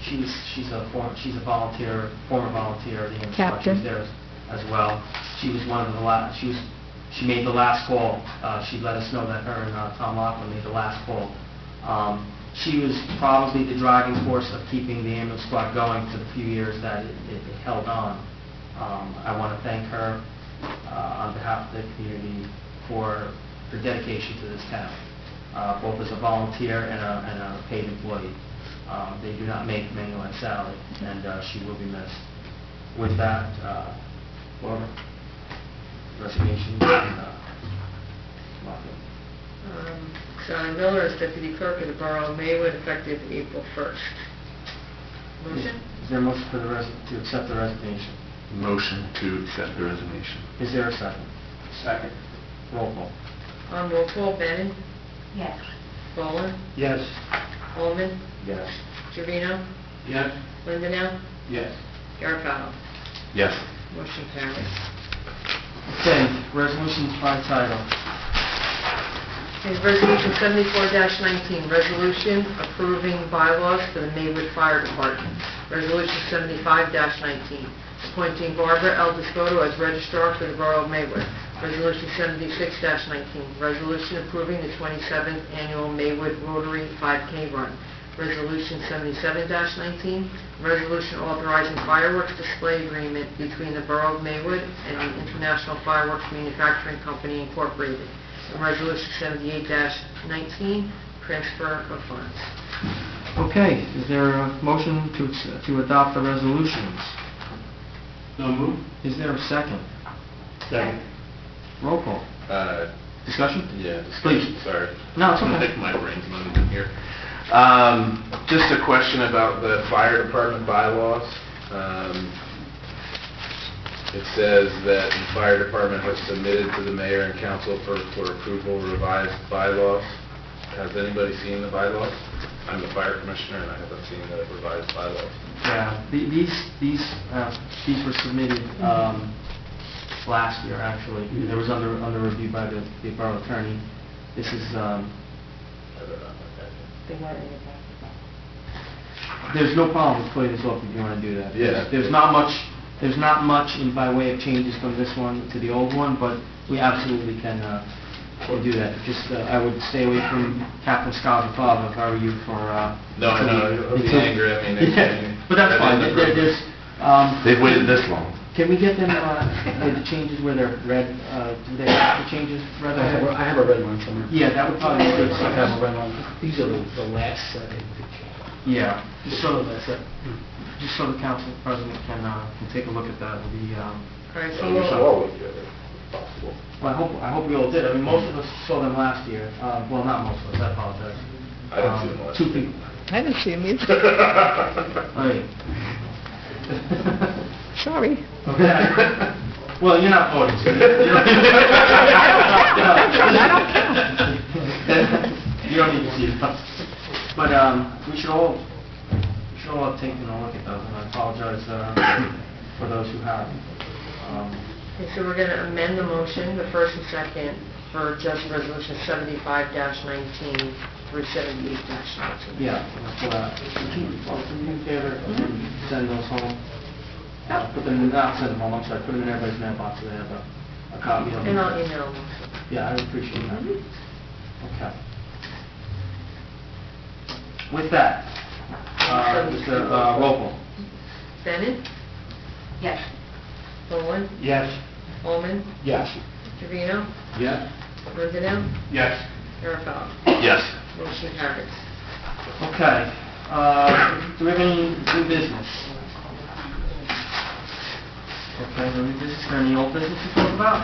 She's a volunteer, former volunteer of the Ambulance Corps. She was there as well. She was one of the last. She made the last call. She let us know that her and Tom Laughlin made the last call. She was probably the driving force of keeping the ambulance squad going for the few years that it held on. I want to thank her on behalf of the community for her dedication to this town, both as a volunteer and a paid employee. They do not make many like Sally, and she will be missed. With that, Laura, resignation. Sally Miller is Deputy Clerk of the Borough of Maywood, effective April 1st. Motion? Is there a motion for to accept the resignation? Motion to accept the resignation. Is there a second? Second. Roll call. On roll call, Bennett, Yes. Boland, Yes. Holman, Yes. Trevino, Yes. Lindenau, Yes. Garafalo. Yes. Motion carries. Okay, resolutions by title. Okay, Resolution 74-19, resolution approving bylaws for the Maywood Fire Department. Resolution 75-19, appointing Barbara L. Discoto as registrar for the Borough of Maywood. Resolution 76-19, resolution approving the 27th annual Maywood Rotary 5K Run. Resolution 77-19, resolution authorizing fireworks display agreement between the Borough of Maywood and the International Fireworks Manufacturing Company, Incorporated. And Resolution 78-19, transfer of funds. Okay, is there a motion to adopt the resolutions? So moved. Is there a second? Second. Roll call. Discussion? Yeah, Please. Sorry. No, it's okay. My brain's not even here. Just a question about the fire department bylaws. It says that the fire department has submitted to the mayor and council for approval revised bylaws. Has anybody seen the bylaws? I'm the fire commissioner and I haven't seen the revised bylaws. Yeah, these were submitted last year, actually. It was under review by the borough attorney, This is, there's no problem with putting this off if you want to do that. Yeah. There's not much in by way of changes from this one to the old one, but we absolutely can do that. Just, I would stay away from Captain Scott above if I were you for... No, I know, he'll be angry at me next Yeah, but that's fine. There's... They've waited this long. Can we get them, the changes where they're red, do they have the changes red? I have a red one somewhere. Yeah, that would probably be good. I have a red one. These are the last set. Yeah, just so the council president can take a look at that. All right, so Well, I hope we all did. I mean, most of us saw them last year. Well, not most of us, I apologize. I didn't see them last 2 people. I didn't see him either. Oh, yeah. Sorry. Well, you're not voting, so you don't need to see it. But we should all have taken a look at those, and I apologize for those who haven't. Okay, so we're going to amend the motion, the first and second, for just resolution 75-19 through 78-19. Yeah, so, all in favor, send those home. Put them in, not send them home, I'm sorry, put them in everybody's mailbox so they have a copy of them. And I'll email them. Yeah, I appreciate that. Okay. With that, Mr. Roll call. Bennett? Yes. Bowen? Yes. Holman? Yes. Trevino? Yes. Rivendell? Yes. Arafel? Yes. Motion carries. Okay, do we have any new business? Okay, no new business, is there any old business to talk about?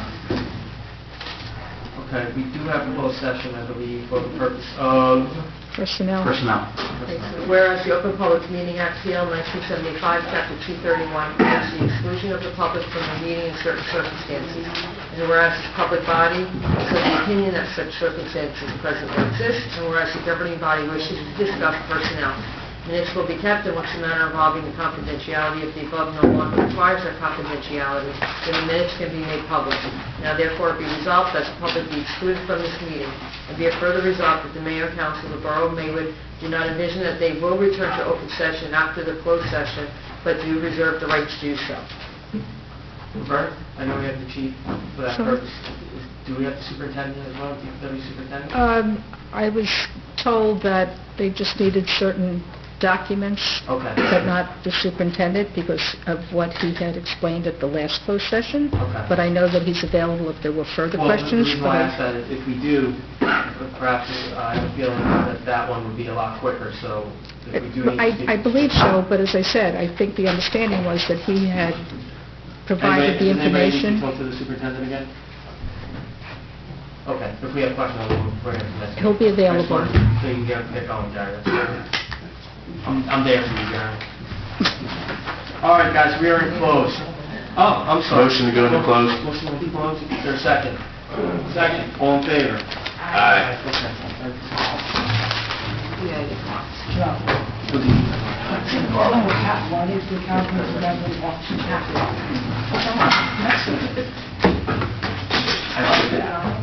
Okay, we do have a closed session, I believe, for the purpose of... Personnel. Okay, so whereas the Open Public Meeting Act, PL 1975, Chapter 231, permits the exclusion of the public from the meeting in certain circumstances. And whereas the public body is of the opinion that such circumstances presently exist, and whereas the governing body wishes to discuss personnel, minutes will be kept in which the matter involving the confidentiality of the above no longer requires that confidentiality, then the minutes can be made public. Now therefore be resolved that the public be excluded from this meeting, and be it further resolved that the mayor and council of the Borough of Maywood do not envision that they will return to open session after the closed session, but do reserve the right to do so. Bert, I know we have the chief for that Sure. purpose. Do we have the superintendent as well, DPW superintendent? I was told that they just needed certain documents, Okay. but not the superintendent because of what he had explained at the last closed session. Okay. But I know that he's available if there were further Well, questions. the reason why I asked that is if we do, perhaps I have a feeling that one would be a lot quicker, so if we do need to... I believe so, but as I said, I think the understanding was that he had provided the Anybody need information. to talk to the superintendent again? Okay, if we have questions, we'll bring it to next. He'll be available. So you can get going, Gary. That's good. I'm there for you, Gary. All right, guys, we are in close. Oh, I'm sorry. Motion to go into close. Motion to close. Is there a second? Second. All in favor? Aye. I like that.